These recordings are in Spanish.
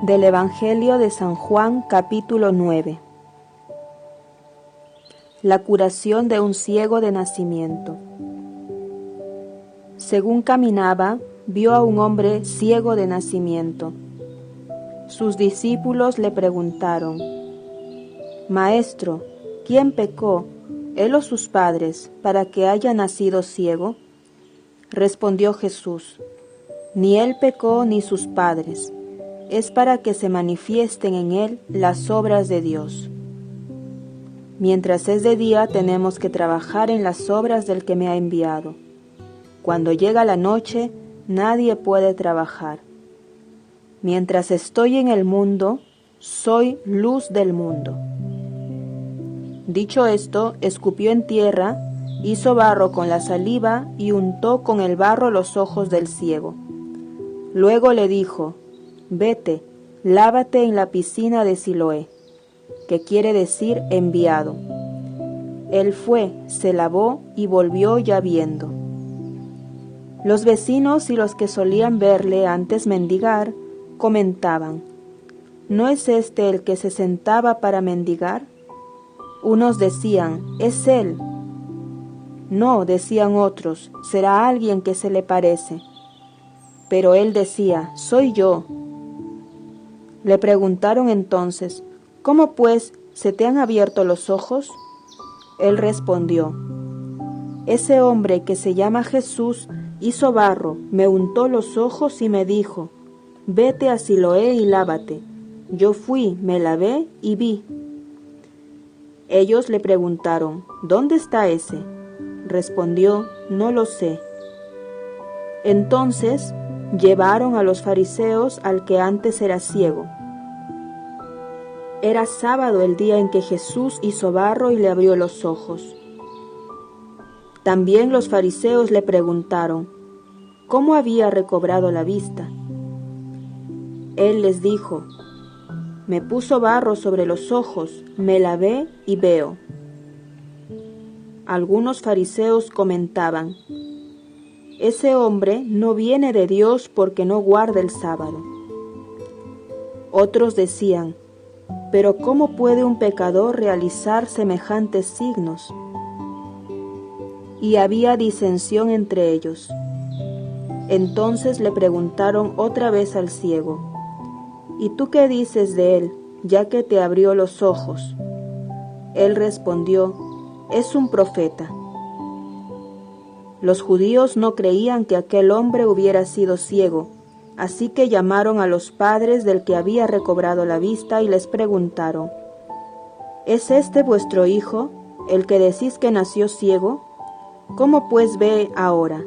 Del Evangelio de San Juan, capítulo 9. La curación de un ciego de nacimiento. Según caminaba, vio a un hombre ciego de nacimiento. Sus discípulos le preguntaron: Maestro, ¿quién pecó, él o sus padres, para que haya nacido ciego? Respondió Jesús: Ni él pecó ni sus padres. Es para que se manifiesten en él las obras de Dios. Mientras es de día tenemos que trabajar en las obras del que me ha enviado. Cuando llega la noche, nadie puede trabajar. Mientras estoy en el mundo, soy luz del mundo. Dicho esto, escupió en tierra, hizo barro con la saliva y untó con el barro los ojos del ciego. Luego le dijo: Vete, lávate en la piscina de Siloé, que quiere decir enviado. Él fue, se lavó y volvió ya viendo. Los vecinos y los que solían verle antes mendigar, comentaban: ¿No es este el que se sentaba para mendigar? Unos decían: es él. No, decían otros, será alguien que se le parece. Pero él decía: soy yo. Le preguntaron entonces: ¿Cómo pues se te han abierto los ojos? Él respondió: Ese hombre que se llama Jesús hizo barro, me untó los ojos y me dijo: Vete a Siloé y lávate. Yo fui, me lavé y vi. Ellos le preguntaron: ¿Dónde está ese? Respondió: No lo sé. Entonces llevaron a los fariseos al que antes era ciego. Era sábado el día en que Jesús hizo barro y le abrió los ojos. También los fariseos le preguntaron: ¿Cómo había recobrado la vista? Él les dijo: Me puso barro sobre los ojos, me lavé y veo. Algunos fariseos comentaban: Ese hombre no viene de Dios porque no guarda el sábado. Otros decían: Pero ¿cómo puede un pecador realizar semejantes signos? Y había disensión entre ellos. Entonces le preguntaron otra vez al ciego: ¿Y tú qué dices de él, ya que te abrió los ojos? Él respondió: es un profeta. Los judíos no creían que aquel hombre hubiera sido ciego, así que llamaron a los padres del que había recobrado la vista y les preguntaron: ¿Es este vuestro hijo, el que decís que nació ciego? ¿Cómo pues ve ahora?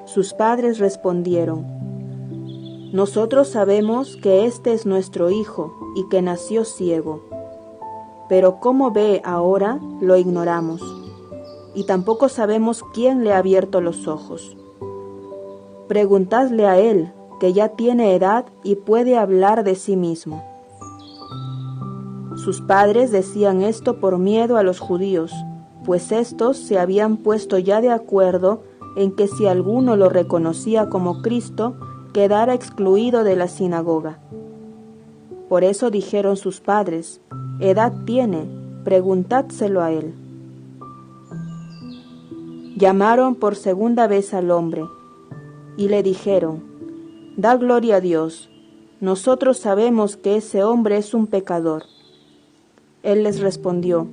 Sus padres respondieron: Nosotros sabemos que este es nuestro hijo y que nació ciego, pero cómo ve ahora lo ignoramos, y tampoco sabemos quién le ha abierto los ojos. Preguntadle a él, que ya tiene edad y puede hablar de sí mismo. Sus padres decían esto por miedo a los judíos, pues éstos se habían puesto ya de acuerdo en que si alguno lo reconocía como Cristo, quedara excluido de la sinagoga. Por eso dijeron sus padres: edad tiene, preguntádselo a él. Llamaron por segunda vez al hombre, y le dijeron: da gloria a Dios, nosotros sabemos que ese hombre es un pecador. Él les respondió: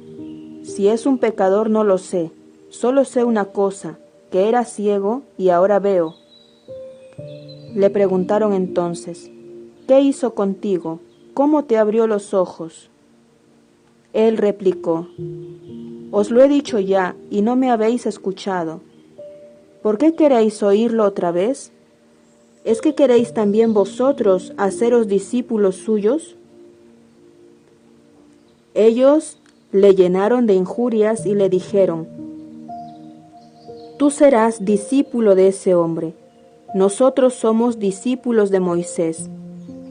si es un pecador no lo sé, solo sé una cosa, que era ciego y ahora veo. Le preguntaron entonces: ¿qué hizo contigo? ¿Cómo te abrió los ojos? Él replicó: os lo he dicho ya y no me habéis escuchado. ¿Por qué queréis oírlo otra vez? ¿Es que queréis también vosotros haceros discípulos suyos? Ellos le llenaron de injurias y le dijeron: tú serás discípulo de ese hombre. Nosotros somos discípulos de Moisés.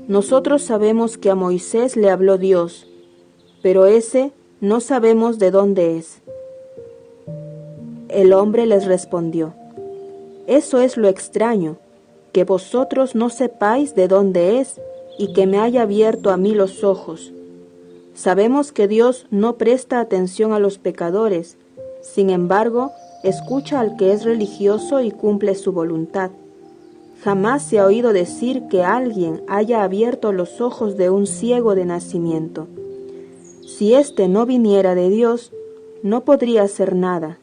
Nosotros sabemos que a Moisés le habló Dios, pero ese no sabemos de dónde es. El hombre les respondió: eso es lo extraño, que vosotros no sepáis de dónde es, y que me haya abierto a mí los ojos. Sabemos que Dios no presta atención a los pecadores, sin embargo, escucha al que es religioso y cumple su voluntad. Jamás se ha oído decir que alguien haya abierto los ojos de un ciego de nacimiento. Si éste no viniera de Dios, no podría hacer nada.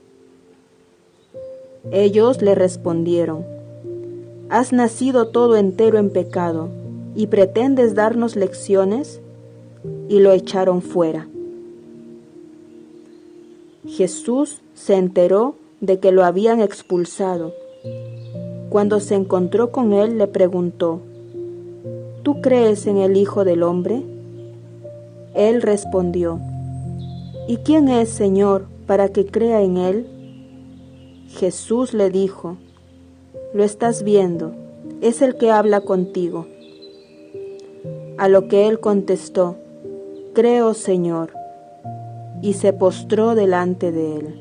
Ellos le respondieron: ¿Has nacido todo entero en pecado y pretendes darnos lecciones? Y lo echaron fuera. Jesús se enteró de que lo habían expulsado. Cuando se encontró con él, le preguntó: ¿Tú crees en el Hijo del Hombre? Él respondió: ¿Y quién es, Señor, para que crea en él? Jesús le dijo: Lo estás viendo, es el que habla contigo. A lo que él contestó: Creo, Señor, y se postró delante de él.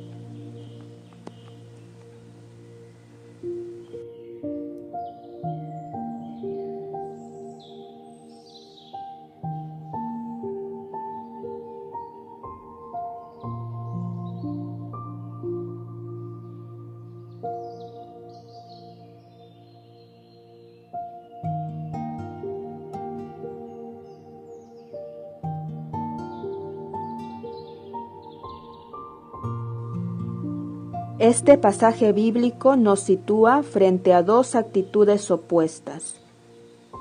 Este pasaje bíblico nos sitúa frente a dos actitudes opuestas: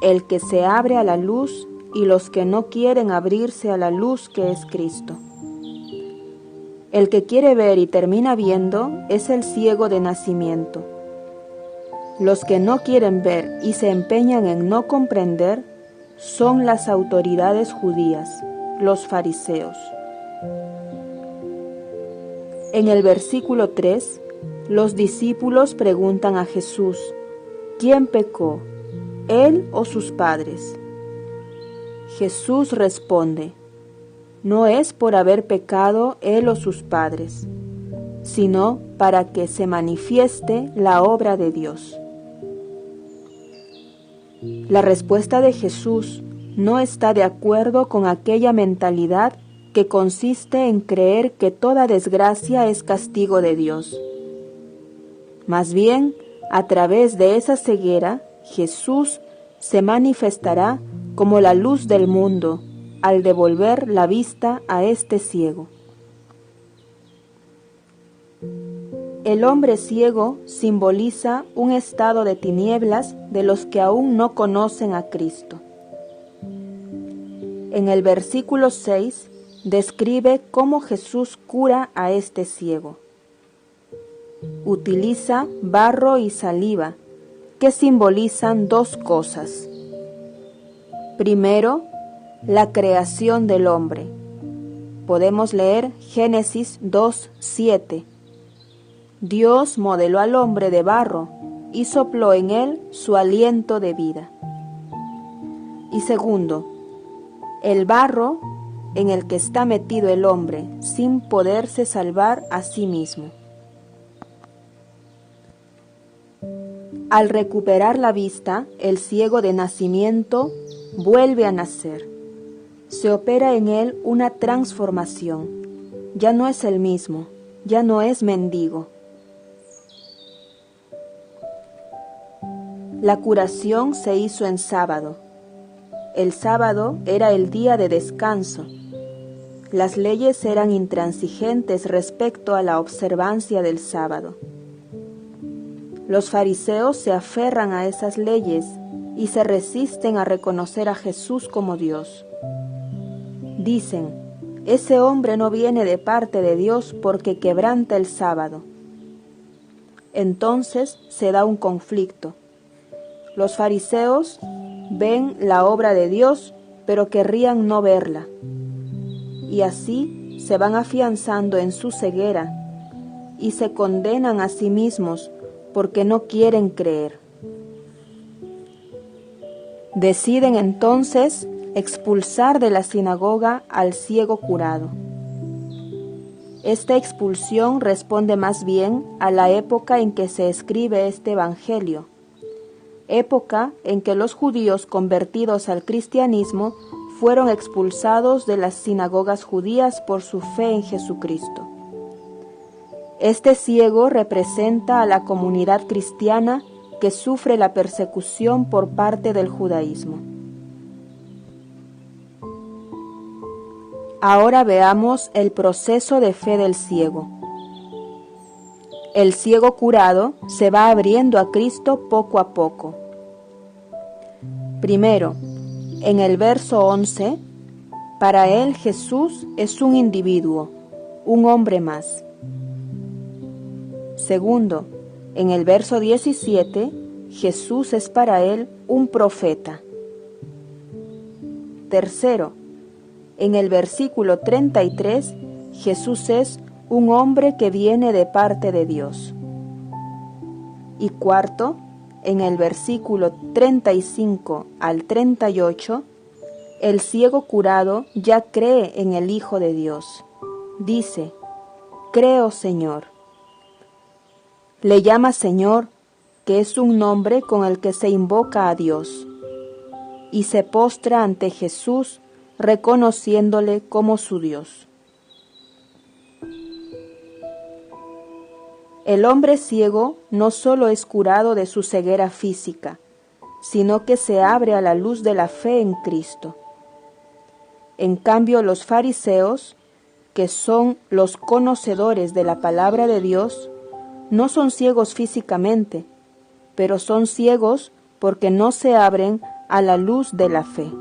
el que se abre a la luz y los que no quieren abrirse a la luz que es Cristo. El que quiere ver y termina viendo es el ciego de nacimiento. Los que no quieren ver y se empeñan en no comprender son las autoridades judías, los fariseos. En el versículo 3, los discípulos preguntan a Jesús: ¿Quién pecó, él o sus padres? Jesús responde: No es por haber pecado él o sus padres, sino para que se manifieste la obra de Dios. La respuesta de Jesús no está de acuerdo con aquella mentalidad que consiste en creer que toda desgracia es castigo de Dios. Más bien, a través de esa ceguera, Jesús se manifestará como la luz del mundo al devolver la vista a este ciego. El hombre ciego simboliza un estado de tinieblas de los que aún no conocen a Cristo. En el versículo 6 describe cómo Jesús cura a este ciego. Utiliza barro y saliva, que simbolizan dos cosas. Primero, la creación del hombre. Podemos leer Génesis 2:7. Dios modeló al hombre de barro y sopló en él su aliento de vida. Y segundo, el barro en el que está metido el hombre sin poderse salvar a sí mismo. Al recuperar la vista, el ciego de nacimiento vuelve a nacer. Se opera en él una transformación. Ya no es el mismo, ya no es mendigo. La curación se hizo en sábado. El sábado era el día de descanso. Las leyes eran intransigentes respecto a la observancia del sábado. Los fariseos se aferran a esas leyes y se resisten a reconocer a Jesús como Dios. Dicen: ese hombre no viene de parte de Dios porque quebranta el sábado. Entonces se da un conflicto. Los fariseos ven la obra de Dios, pero querrían no verla. Y así se van afianzando en su ceguera y se condenan a sí mismos porque no quieren creer. Deciden entonces expulsar de la sinagoga al ciego curado. Esta expulsión responde más bien a la época en que se escribe este evangelio. época en que los judíos convertidos al cristianismo fueron expulsados de las sinagogas judías por su fe en Jesucristo. Este ciego representa a la comunidad cristiana que sufre la persecución por parte del judaísmo. Ahora veamos el proceso de fe del ciego. El ciego curado se va abriendo a Cristo poco a poco. Primero, en el verso 11, para él Jesús es un individuo, un hombre más. Segundo, en el verso 17, Jesús es para él un profeta. Tercero, en el versículo 33, Jesús es un hombre que viene de parte de Dios. Y cuarto, en el versículo 35 al 38, el ciego curado ya cree en el Hijo de Dios. Dice, creo, Señor. Le llama Señor, que es un nombre con el que se invoca a Dios, y se postra ante Jesús reconociéndole como su Dios. El hombre ciego no solo es curado de su ceguera física, sino que se abre a la luz de la fe en Cristo. En cambio, los fariseos, que son los conocedores de la palabra de Dios, no son ciegos físicamente, pero son ciegos porque no se abren a la luz de la fe.